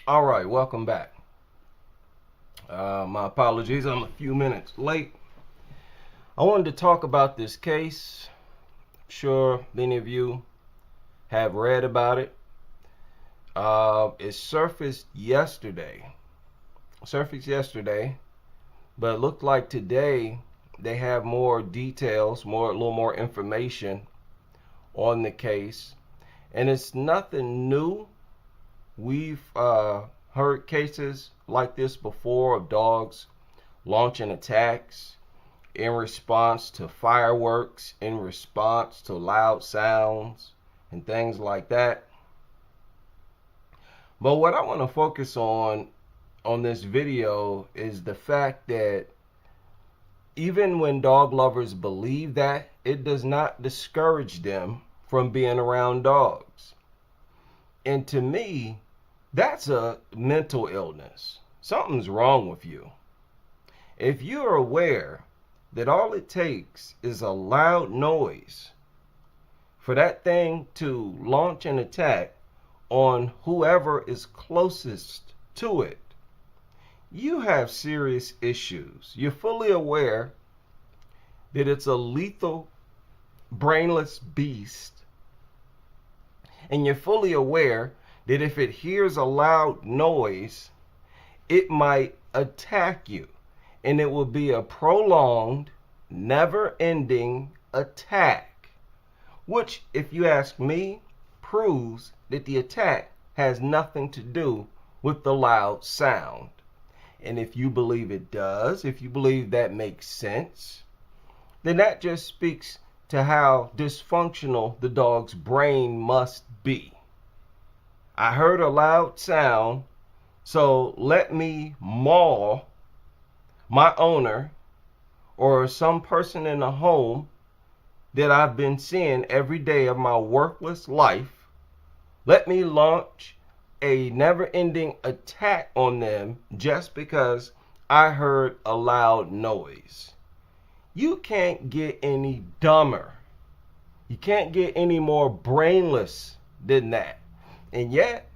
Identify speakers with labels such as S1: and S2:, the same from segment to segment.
S1: All right, welcome back. My apologies, I'm a few minutes late. I wanted to talk about this case. I'm sure many of you have read about it. It surfaced yesterday. But it looked like today they have more details, a little more information on the case. And it's nothing new. We've heard cases like this before of dogs launching attacks in response to fireworks, in response to loud sounds and things like that. But what I want to focus on this video is the fact that even when dog lovers believe that, it does not discourage them from being around dogs. And to me, that's a mental illness. Something's wrong with you. If you're aware that all it takes is a loud noise for that thing to launch an attack on whoever is closest to it, you have serious issues. You're fully aware that it's a lethal, brainless beast. And you're fully aware that if it hears a loud noise, it might attack you. And it will be a prolonged, never-ending attack. Which, if you ask me, proves that the attack has nothing to do with the loud sound. And if you believe it does, if you believe that makes sense, then that just speaks to how dysfunctional the dog's brain must be. I heard a loud sound, so let me maul my owner or some person in the home that I've been seeing every day of my workless life. Let me launch a never-ending attack on them just because I heard a loud noise. You can't get any dumber. You can't get any more brainless than that. And yet,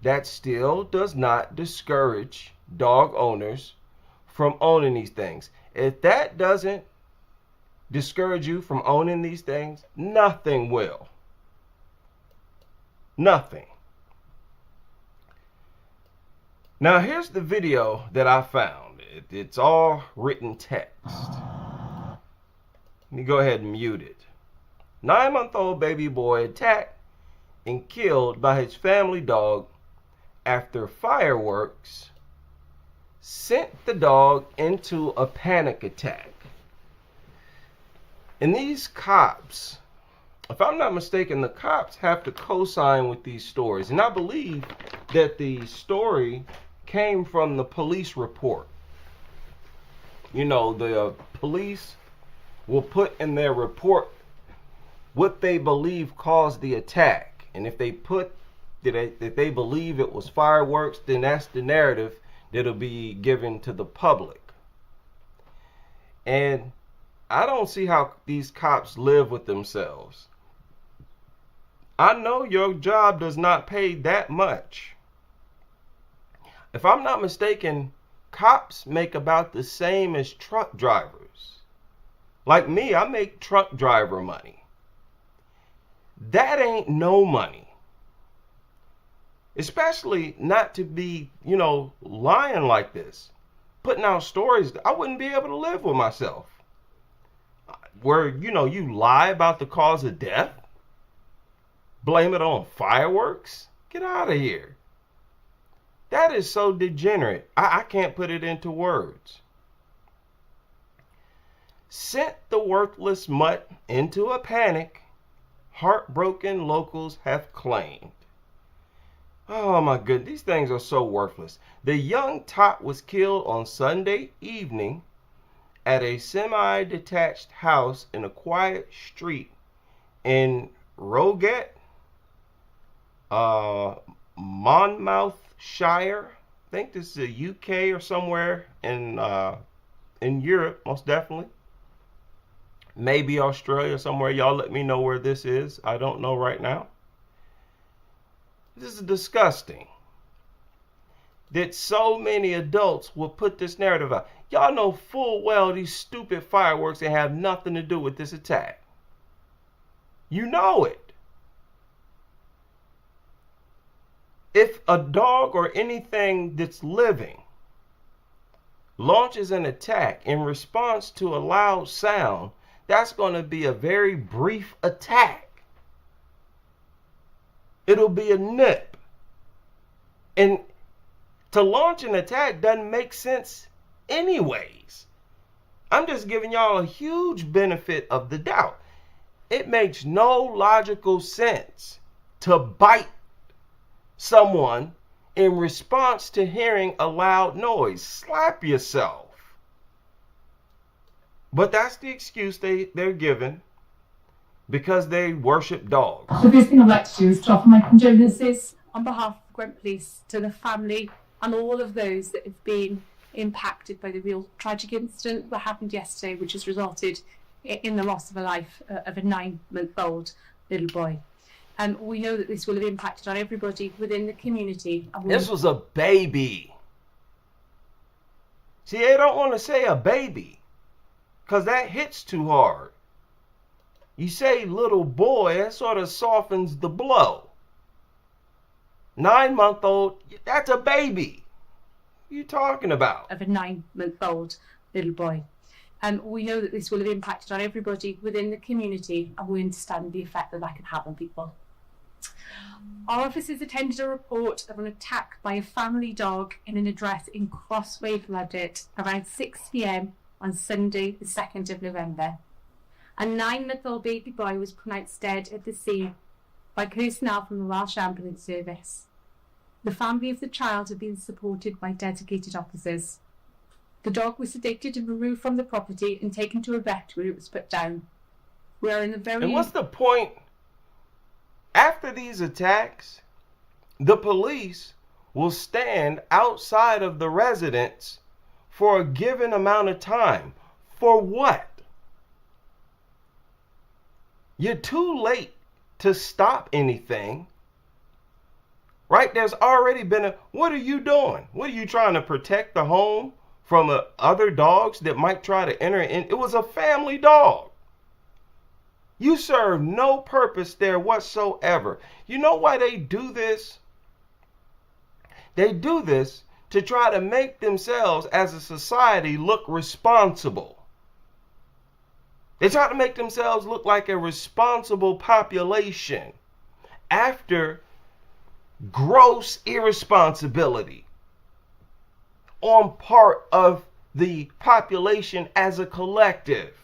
S1: that still does not discourage dog owners from owning these things. If that doesn't discourage you from owning these things, nothing will. Nothing. Now, here's the video that I found. It's all written text. Let me go ahead and mute it. 9-month-old baby boy attacked and killed by his family dog after fireworks sent the dog into a panic attack. And these cops, if I'm not mistaken, the cops have to co-sign with these stories. And I believe that the story came from the police report. You know, the police will put in their report what they believe caused the attack. And if they put that they believe it was fireworks, then that's the narrative that'll be given to the public. And I don't see how these cops live with themselves. I know your job does not pay that much. If I'm not mistaken, cops make about the same as truck drivers. Like me, I make truck driver money. That ain't no money. Especially not to be, lying like this. Putting out stories, I wouldn't be able to live with myself. Where, you lie about the cause of death. Blame it on fireworks. Get out of here. That is so degenerate. I can't put it into words. Sent the worthless mutt into a panic, heartbroken locals have claimed. Oh my goodness, these things are so worthless. The young tot was killed on Sunday evening at a semi-detached house in a quiet street in Roget, Monmouthshire. I think this is the UK or somewhere in Europe, most definitely. Maybe Australia somewhere. Y'all let me know where this is. I don't know right now. This is disgusting. that so many adults will put this narrative out. Y'all know full well these stupid fireworks that have nothing to do with this attack. You know it. If a dog or anything that's living launches an attack in response to a loud sound, that's going to be a very brief attack. It'll be a nip. And to launch an attack doesn't make sense anyways. I'm just giving y'all a huge benefit of the doubt. It makes no logical sense to bite someone in response to hearing a loud noise. Slap yourself. But that's the excuse they're given because they worship dogs.
S2: The first thing I'd like to do is to offer my condolences on behalf of Gwent Police to the family and all of those that have been impacted by the real tragic incident that happened yesterday, which has resulted in the loss of a life of a 9-month-old little boy. And we know that this will have impacted on everybody within the community.
S1: This was a baby. See, they don't want to say a baby because that hits too hard. You say little boy, that sort of softens the blow. 9-month-old, that's a baby. What are you talking about?
S2: Of a 9-month-old little boy. And we know that this will have impacted on everybody within the community, and we understand the effect that that can have on people. Our officers attended a report of an attack by a family dog in an address in Crossway, London, around 6 p.m. on Sunday, the 2nd of November. A 9-month-old baby boy was pronounced dead at the scene by personnel from the Welsh Ambulance Service. The family of the child had been supported by dedicated officers. The dog was sedated and removed from the property and taken to a vet where it was put down. We are in the very...
S1: And what's the point? After these attacks, the police will stand outside of the residence for a given amount of time. For what? You're too late to stop anything. Right? There's already been a... What are you doing? What are you trying to protect the home from other dogs that might try to enter in? It was a family dog. You serve no purpose there whatsoever. You know why they do this? They do this to try to make themselves as a society look responsible. They try to make themselves look like a responsible population after gross irresponsibility on part of the population as a collective.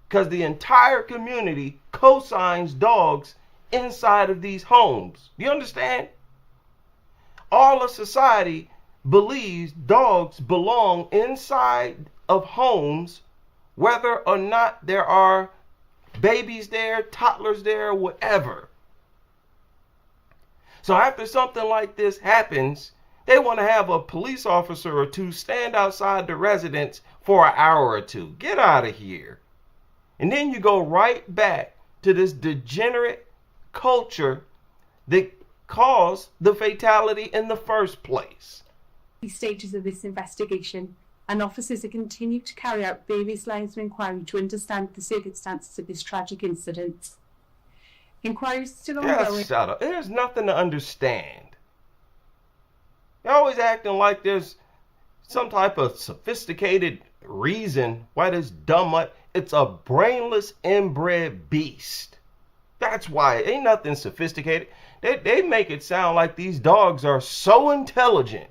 S1: Because the entire community co-signs dogs inside of these homes. You understand? All of society believes dogs belong inside of homes, whether or not there are babies there, toddlers there, whatever. So after something like this happens, they want to have a police officer or two stand outside the residence for an hour or two. Get out of here. And then you go right back to this degenerate culture that caused the fatality in the first place.
S2: Stages of this investigation, and officers have continued to carry out various lines of inquiry to understand the circumstances of this tragic incident. Inquiries still ongoing.
S1: Shut up. There's nothing to understand. They're always acting like there's some type of sophisticated reason why this dumb mutt. It's a brainless inbred beast. That's why. It ain't nothing sophisticated. They make it sound like these dogs are so intelligent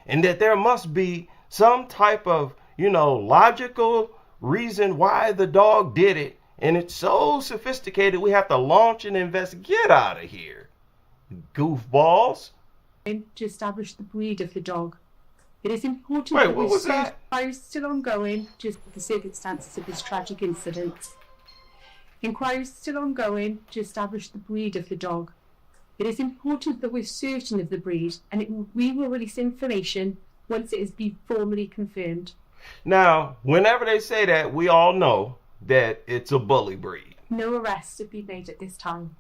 S1: and that there must be some type of, logical reason why the dog did it. And it's so sophisticated we have to launch an investigation. Get out of here, goofballs.
S2: To establish the breed of the dog. It is important
S1: Wait, what was that?
S2: Inquiries still ongoing just the circumstances of this tragic incident. Inquiries still ongoing to establish the breed of the dog. It is important that we're certain of the breed, and we will release information once it has been formally confirmed.
S1: Now, whenever they say that, we all know that it's a bully breed.
S2: No arrests have been made at this time.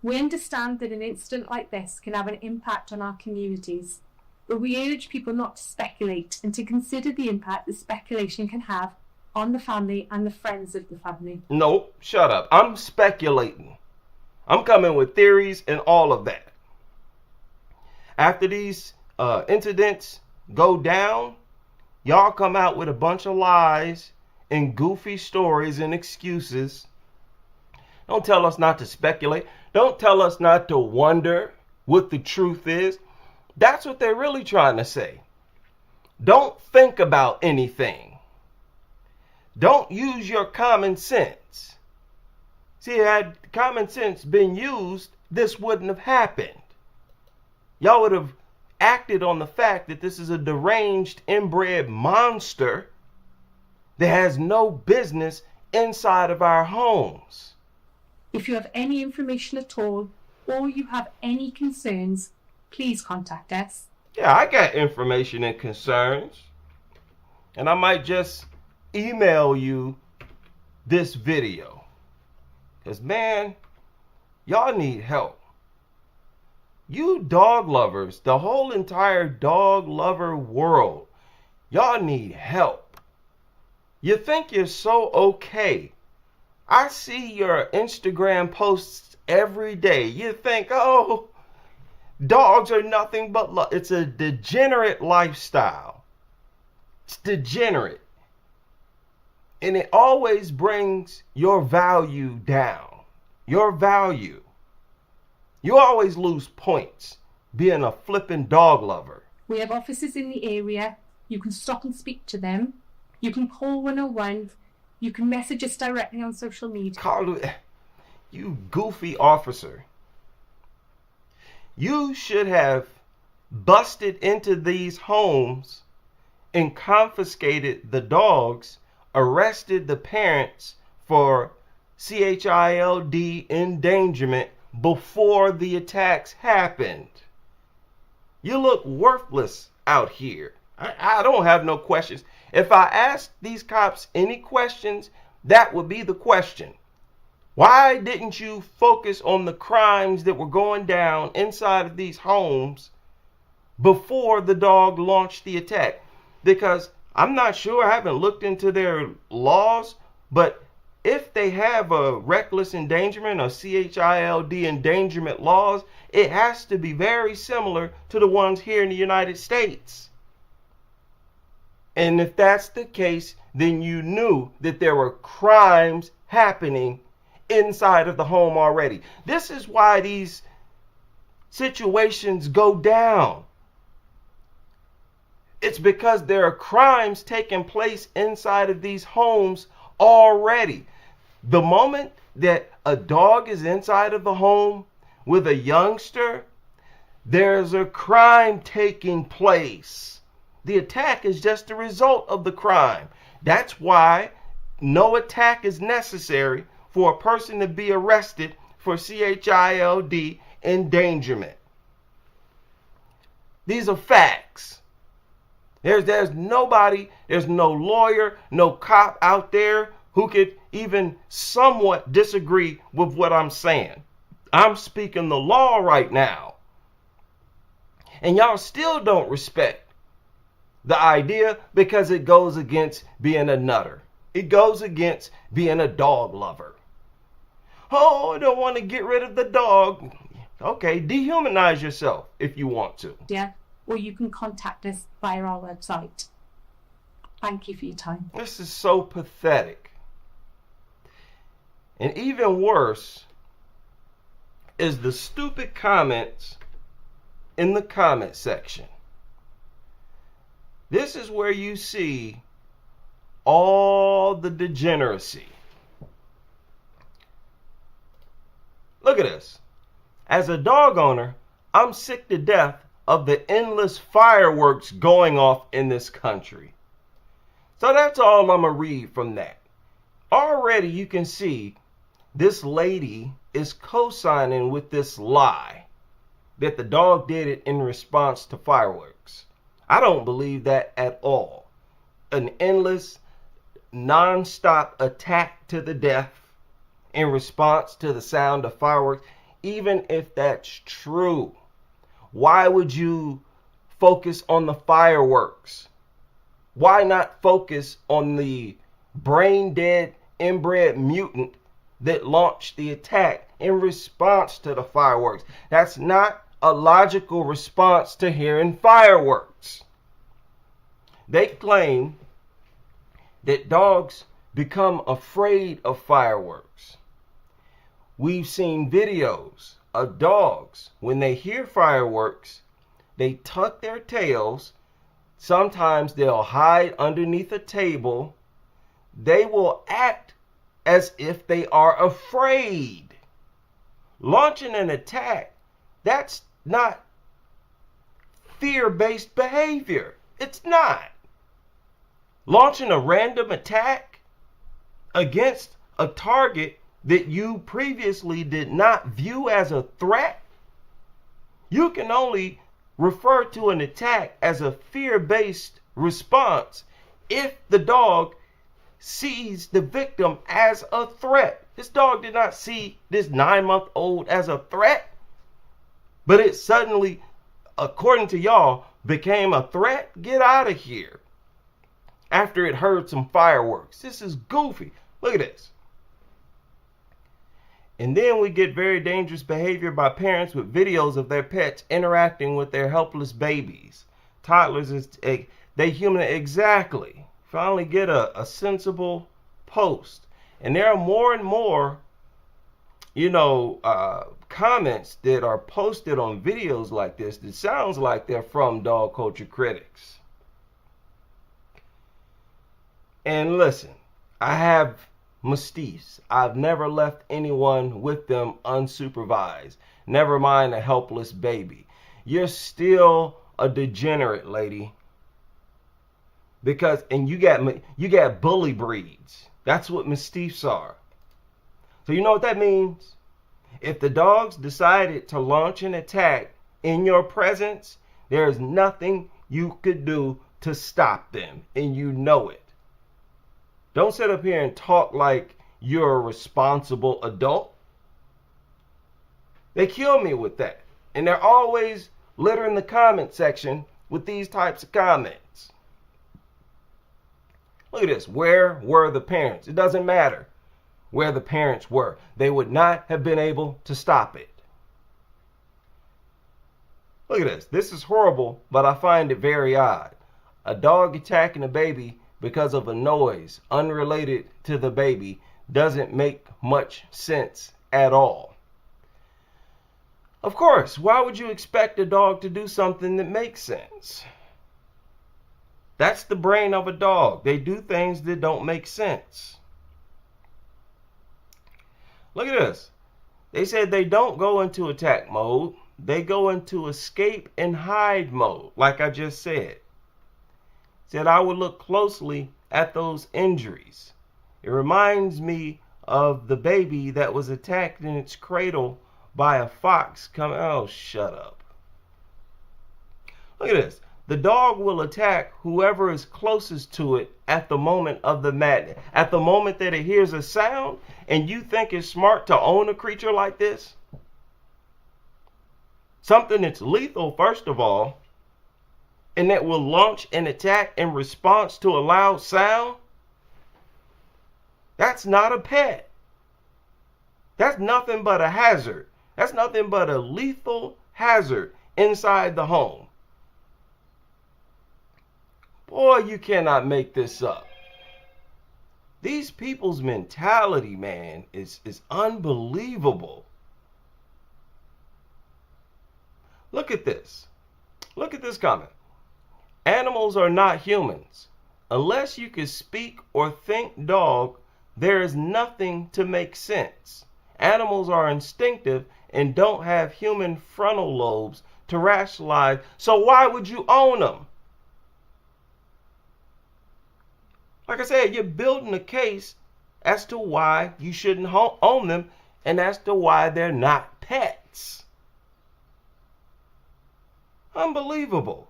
S2: We understand that an incident like this can have an impact on our communities, but we urge people not to speculate and to consider the impact that speculation can have on the family and the friends of the family.
S1: No, shut up. I'm speculating. I'm coming with theories and all of that. After these incidents go down, y'all come out with a bunch of lies and goofy stories and excuses. Don't tell us not to speculate. Don't tell us not to wonder what the truth is. That's what they're really trying to say. Don't think about anything. Don't use your common sense. See, had common sense been used, this wouldn't have happened. Y'all would have acted on the fact that this is a deranged, inbred monster that has no business inside of our homes.
S2: If you have any information at all, or you have any concerns, please contact us.
S1: Yeah, I got information and concerns. And I might just email you this video. Because, man, y'all need help. You dog lovers, the whole entire dog lover world, y'all need help. You think you're so okay. I see your Instagram posts every day. You think, oh, dogs are nothing but love. It's a degenerate lifestyle. It's degenerate. And it always brings your value down. Your value. You always lose points being a flipping dog lover.
S2: We have officers in the area. You can stop and speak to them. You can call 101. You can message us directly on social media.
S1: Carl, you goofy officer. You should have busted into these homes and confiscated the dogs, arrested the parents for child endangerment before the attacks happened. You look worthless out here. I don't have no questions. If I asked these cops any questions, that would be the question. Why didn't you focus on the crimes that were going down inside of these homes before the dog launched the attack? Because I'm not sure, I haven't looked into their laws, but if they have a reckless endangerment or child endangerment laws, it has to be very similar to the ones here in the United States. And if that's the case, then you knew that there were crimes happening inside of the home already. This is why these situations go down. It's because there are crimes taking place inside of these homes already. The moment that a dog is inside of the home with a youngster, there's a crime taking place. The attack is just a result of the crime. That's why no attack is necessary for a person to be arrested for child endangerment. These are facts. There's nobody, there's no lawyer, no cop out there who could even somewhat disagree with what I'm saying. I'm speaking the law right now. And y'all still don't respect the idea because it goes against being a nutter. It goes against being a dog lover. Oh, I don't want to get rid of the dog. Okay, dehumanize yourself if you want to.
S2: Yeah, or you can contact us via our website. Thank you for your time.
S1: This is so pathetic. And even worse is the stupid comments in the comment section. This is where you see all the degeneracy. Look at this. As a dog owner, I'm sick to death of the endless fireworks going off in this country. So that's all I'm going to read from that. Already you can see this lady is co-signing with this lie that the dog did it in response to fireworks. I don't believe that at all. An endless, non-stop attack to the death in response to the sound of fireworks. Even if that's true, why would you focus on the fireworks? Why not focus on the brain dead inbred mutant that launched the attack in response to the fireworks? That's not a logical response to hearing fireworks. They claim that dogs become afraid of fireworks. We've seen videos of dogs, when they hear fireworks, they tuck their tails. Sometimes they'll hide underneath a table. They will act as if they are afraid. Launching an attack, that's not fear-based behavior. It's not. Launching a random attack against a target that you previously did not view as a threat, you can only refer to an attack as a fear-based response if the dog sees the victim as a threat. This dog did not see this 9-month-old as a threat, but it suddenly, according to y'all, became a threat. Get out of here. After it heard some fireworks. This is goofy. Look at this. And then we get very dangerous behavior by parents with videos of their pets interacting with their helpless babies. Toddlers, they human exactly. Finally get a sensible post. And there are more and more, comments that are posted on videos like this that sounds like they're from dog culture critics. And listen, I have mastiffs. I've never left anyone with them unsupervised. Never mind a helpless baby. You're still a degenerate, lady. And you got bully breeds. That's what mastiffs are. So you know what that means? If the dogs decided to launch an attack in your presence, there is nothing you could do to stop them, and you know it. Don't sit up here and talk like you're a responsible adult. They kill me with that. And they're always littering the comment section with these types of comments. Look at this. Where were the parents? It doesn't matter where the parents were. They would not have been able to stop it. Look at this. This is horrible, but I find it very odd. A dog attacking a baby because of a noise unrelated to the baby doesn't make much sense at all. Of course, why would you expect a dog to do something that makes sense? That's the brain of a dog. They do things that don't make sense. Look at this. They said they don't go into attack mode. They go into escape and hide mode, like I just said. Said I would look closely at those injuries. It reminds me of the baby that was attacked in its cradle by a fox coming. Oh, shut up. Look at this. The dog will attack whoever is closest to it at the moment of the madness. At the moment that it hears a sound, and you think it's smart to own a creature like this? Something that's lethal, first of all, and that will launch an attack in response to a loud sound? That's not a pet. That's nothing but a hazard. That's nothing but a lethal hazard inside the home. Boy, you cannot make this up. These people's mentality, man, is unbelievable. Look at this. Look at this comment. Animals are not humans. Unless you can speak or think dog, there is nothing to make sense. Animals are instinctive and don't have human frontal lobes to rationalize, so why would you own them? Like I said, you're building a case as to why you shouldn't own them and as to why they're not pets. Unbelievable.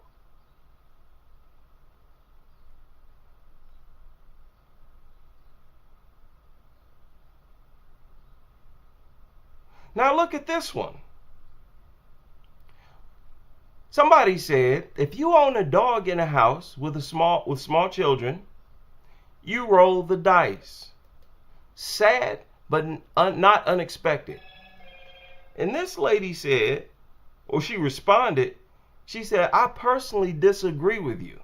S1: Now look at this one. Somebody said, if you own a dog in a house with small children, you roll the dice. Sad, but not unexpected. And this lady said, or she responded, she said, I personally disagree with you,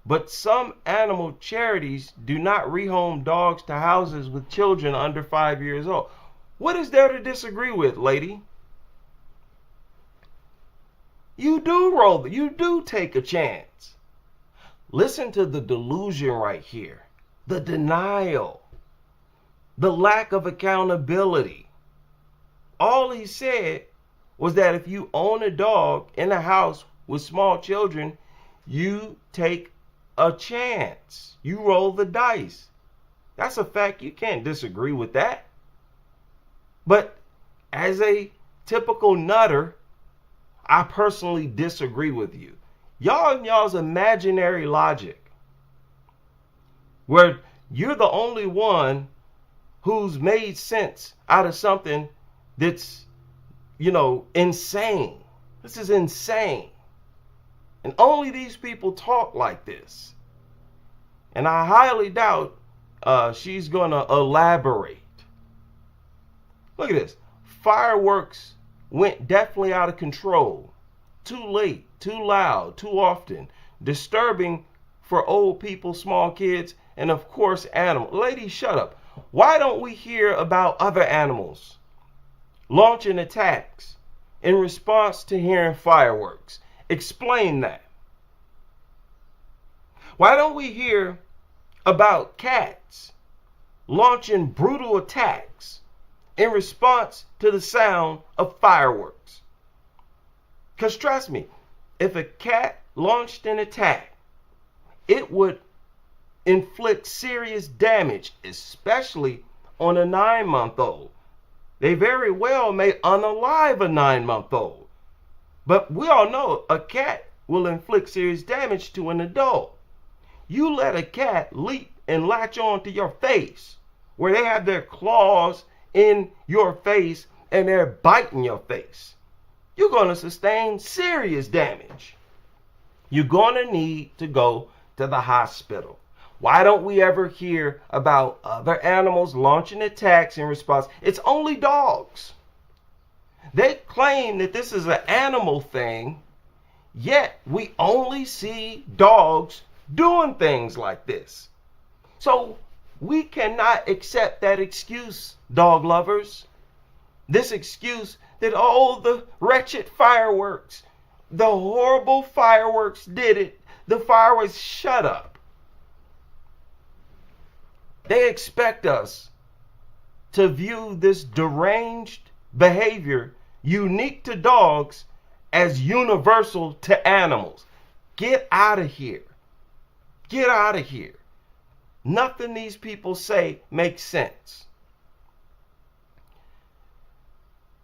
S1: but some animal charities do not rehome dogs to houses with children under 5 years old. What is there to disagree with, lady? You do take a chance. Listen to the delusion right here, the denial, the lack of accountability. All he said was that if you own a dog in a house with small children, you take a chance. You roll the dice. That's a fact. You can't disagree with that. But as a typical nutter, I personally disagree with you. Y'all and y'all's imaginary logic, where you're the only one who's made sense out of something that's, insane. This is insane. And only these people talk like this. And I highly doubt she's going to elaborate. Look at this. Fireworks went definitely out of control. Too late, too loud, too often. Disturbing for old people, small kids, and of course animals. Lady, shut up. Why don't we hear about other animals launching attacks in response to hearing fireworks? Explain that. Why don't we hear about cats launching brutal attacks in response to the sound of fireworks? Because trust me, if a cat launched an attack, it would inflict serious damage, especially on a 9-month-old. They very well may unalive a 9-month-old. But we all know a cat will inflict serious damage to an adult. You let a cat leap and latch on to your face, where they have their claws in your face and they're biting your face. You're going to sustain serious damage. You're going to need to go to the hospital. Why don't we ever hear about other animals launching attacks in response? It's only dogs. They claim that this is an animal thing, yet we only see dogs doing things like this. So we cannot accept that excuse, dog lovers. This excuse that, oh, the wretched fireworks, the horrible fireworks did it. The fireworks, shut up. They expect us to view this deranged behavior unique to dogs as universal to animals. Get out of here. Get out of here. Nothing these people say makes sense.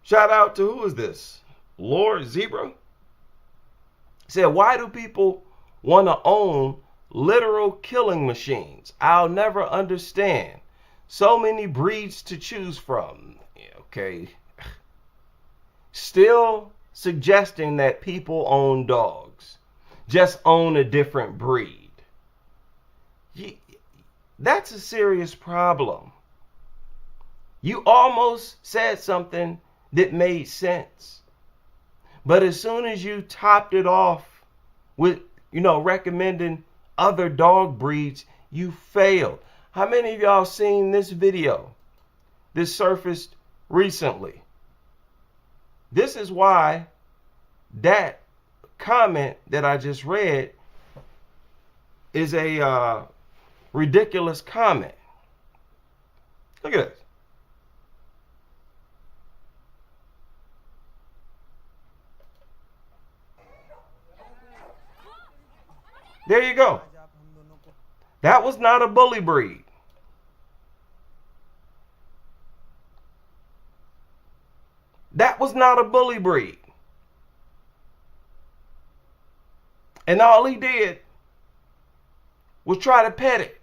S1: Shout out to, who is this? Lord Zebra? Said, why do people want to own literal killing machines? I'll never understand. So many breeds to choose from. Okay. Still suggesting that people own dogs. Just own a different breed. That's a serious problem. You almost said something that made sense. But as soon as you topped it off with, recommending other dog breeds, you failed. How many of y'all seen this video? This surfaced recently. This is why that comment that I just read is a ridiculous comment. Look at this. There you go. That was not a bully breed. That was not a bully breed. And all he did was try to pet it.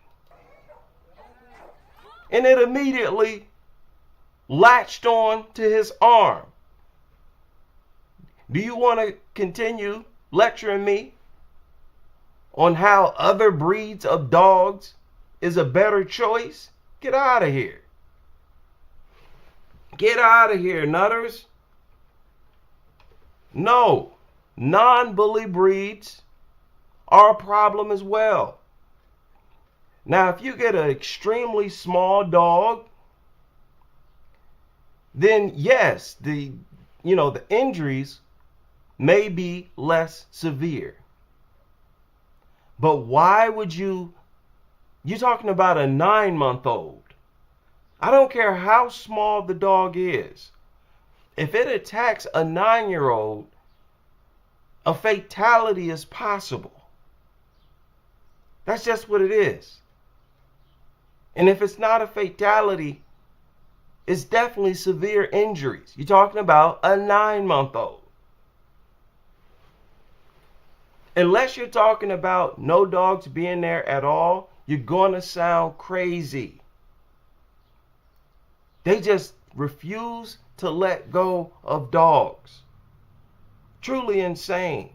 S1: And it immediately latched on to his arm. Do you want to continue lecturing me on how other breeds of dogs is a better choice. Get out of here. Get out of here, nutters. No, non-bully breeds are a problem as well. Now, if you get an extremely small dog, then yes, the injuries may be less severe. But why would you're talking about a 9-month-old. I don't care how small the dog is. If it attacks a 9-year-old, a fatality is possible. That's just what it is. And if it's not a fatality, it's definitely severe injuries. You're talking about a 9-month-old. Unless you're talking about no dogs being there at all, you're going to sound crazy. They just refuse to let go of dogs. Truly insane.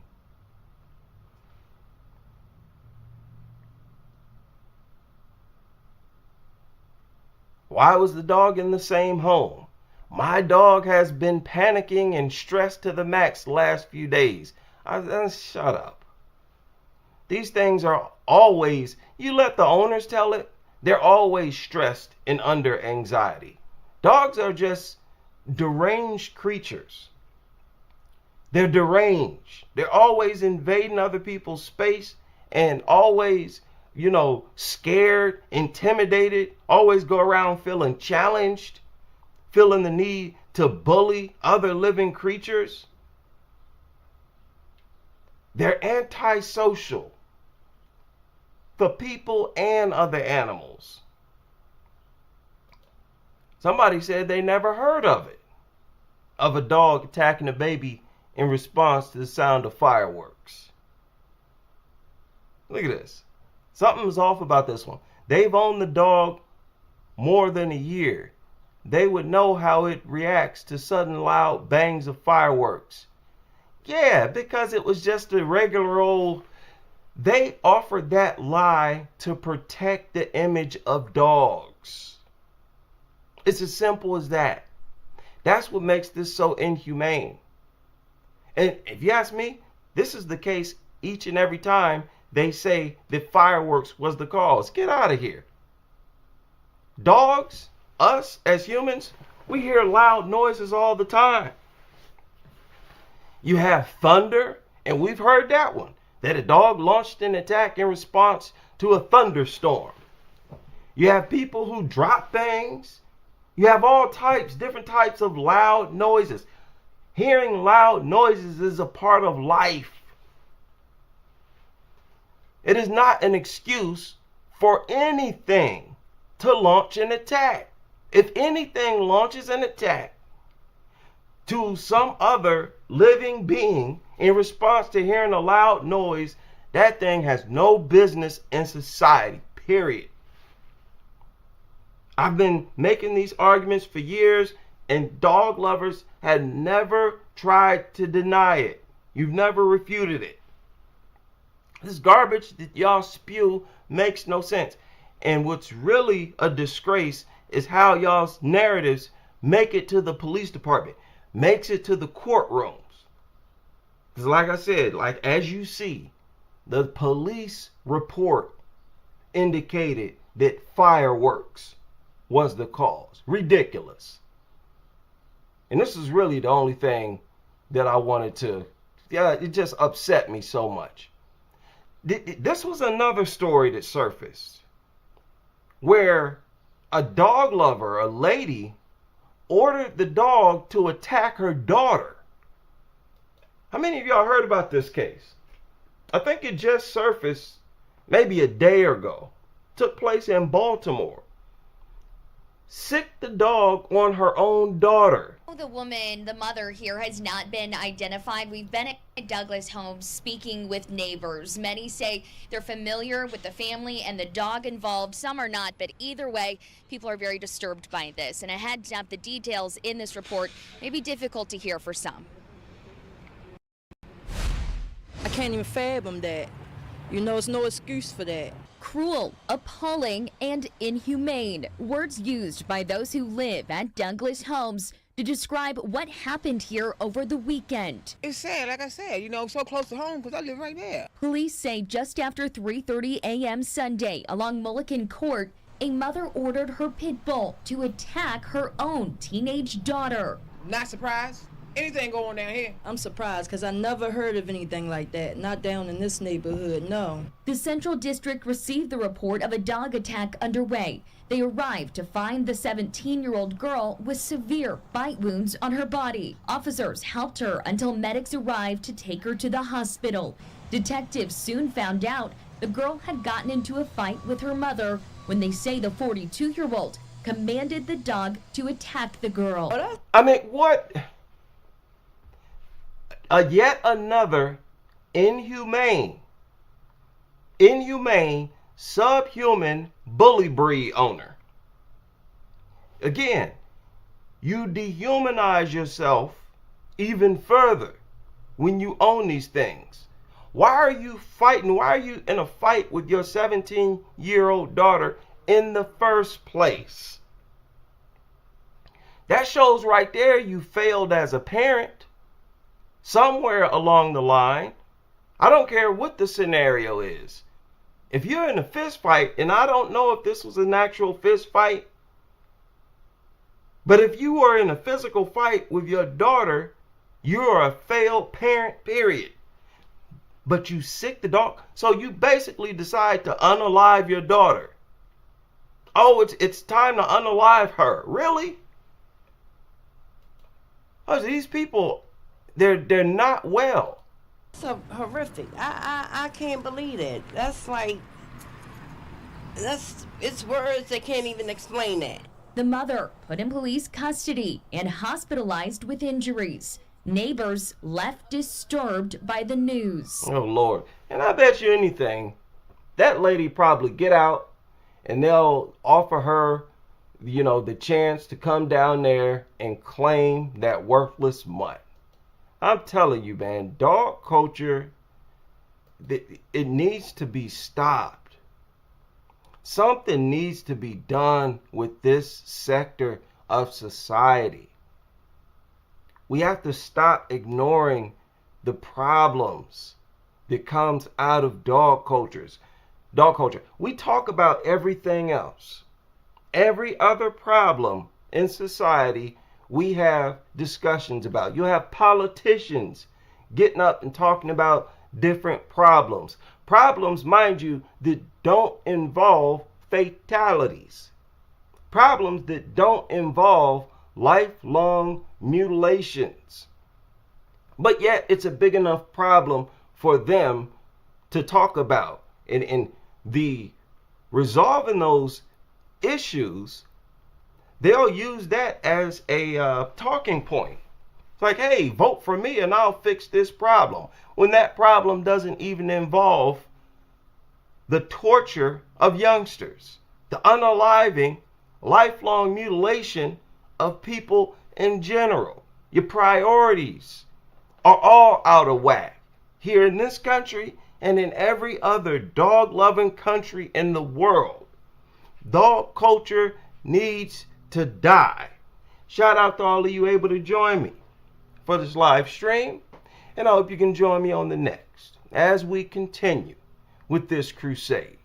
S1: Why was the dog in the same home? My dog has been panicking and stressed to the max the last few days. Shut up. These things are always, you let the owners tell it, they're always stressed and under anxiety. Dogs are just deranged creatures. They're deranged. They're always invading other people's space and always, scared, intimidated, always go around feeling challenged, feeling the need to bully other living creatures. They're antisocial for people and other animals. Somebody said they never heard of it, of a dog attacking a baby in response to the sound of fireworks. Look at this. Something's off about this one. They've owned the dog more than a year. They would know how it reacts to sudden loud bangs of fireworks. Yeah, because it was just a regular old... They offered that lie to protect the image of dogs. It's as simple as that. That's what makes this so inhumane. And if you ask me, this is the case each and every time they say that fireworks was the cause. Get out of here. Dogs, us as humans, we hear loud noises all the time. You have thunder, and we've heard that one, that a dog launched an attack in response to a thunderstorm. You have people who drop things. You have all types, different types of loud noises. Hearing loud noises is a part of life. It is not an excuse for anything to launch an attack. If anything launches an attack to some other living being in response to hearing a loud noise, that thing has no business in society, period. I've been making these arguments for years, and dog lovers had never tried to deny it. You've never refuted it. This garbage that y'all spew makes no sense. And what's really a disgrace is how y'all's narratives make it to the police department, makes it to the courtrooms. Because like I said, like as you see, the police report indicated that fireworks was the cause. Ridiculous. And this is really the only thing that I wanted to, it just upset me so much. This was another story that surfaced where a dog lover, a lady, ordered the dog to attack her daughter. How many of y'all heard about this case? I think it just surfaced maybe a day ago. Took place in Baltimore. Sicked the dog on her own daughter.
S3: The woman, the mother here, has not been identified. We've been at Douglas Homes speaking with neighbors. Many say they're familiar with the family and the dog involved. Some are not, but either way, people are very disturbed by this. And a heads up, the details in this report may be difficult to hear for some.
S4: can't even fathom that. You know, it's no excuse for that.
S3: Cruel, appalling, and inhumane. Words used by those who live at Douglas Homes to describe what happened here over the weekend.
S5: It's sad, like I said, you know, so close to home because I live right there.
S3: Police say just after 3:30 a.m. Sunday along Mulligan Court, a mother ordered her pit bull to attack her own teenage daughter.
S5: Not surprised. Anything going on down here?
S4: I'm surprised because I never heard of anything like that. Not down in this neighborhood, no.
S3: The Central District received the report of a dog attack underway. They arrived to find the 17-year-old girl with severe bite wounds on her body. Officers helped her until medics arrived to take her to the hospital. Detectives soon found out the girl had gotten into a fight with her mother when they say the 42-year-old commanded the dog to attack the girl.
S1: I mean, what? Yet another inhumane, subhuman bully breed owner. Again, you dehumanize yourself even further when you own these things. Why are you fighting? Why are you in a fight with your 17-year-old daughter in the first place? That shows right there you failed as a parent. Somewhere along the line, I don't care what the scenario is. If you're in a fist fight, and I don't know if this was an actual fist fight, but if you were in a physical fight with your daughter, you're a failed parent, period. But you sick the dog, so you basically decide to unalive your daughter. Oh, it's time to unalive her. Really? Oh, these people, they're not well.
S6: So horrific. I can't believe it. It's words that can't even explain that.
S3: The mother put in police custody and hospitalized with injuries. Neighbors left disturbed by the news.
S1: Oh, Lord. And I bet you anything, that lady probably get out and they'll offer her, the chance to come down there and claim that worthless mutt. I'm telling you, man, dog culture, it needs to be stopped. Something needs to be done with this sector of society. We have to stop ignoring the problems that comes out of dog culture. We talk about everything else. Every other problem in society we have discussions about. You have politicians getting up and talking about different problems. Problems, mind you, that don't involve fatalities. Problems that don't involve lifelong mutilations. But yet it's a big enough problem for them to talk about. And the resolving those issues, they'll use that as a talking point. It's like, hey, vote for me and I'll fix this problem. When that problem doesn't even involve the torture of youngsters, the unaliving, lifelong mutilation of people in general. Your priorities are all out of whack here in this country and in every other dog-loving country in the world. Dog culture needs to die. Shout out to all of you able to join me for this live stream, and I hope you can join me on the next as we continue with this crusade.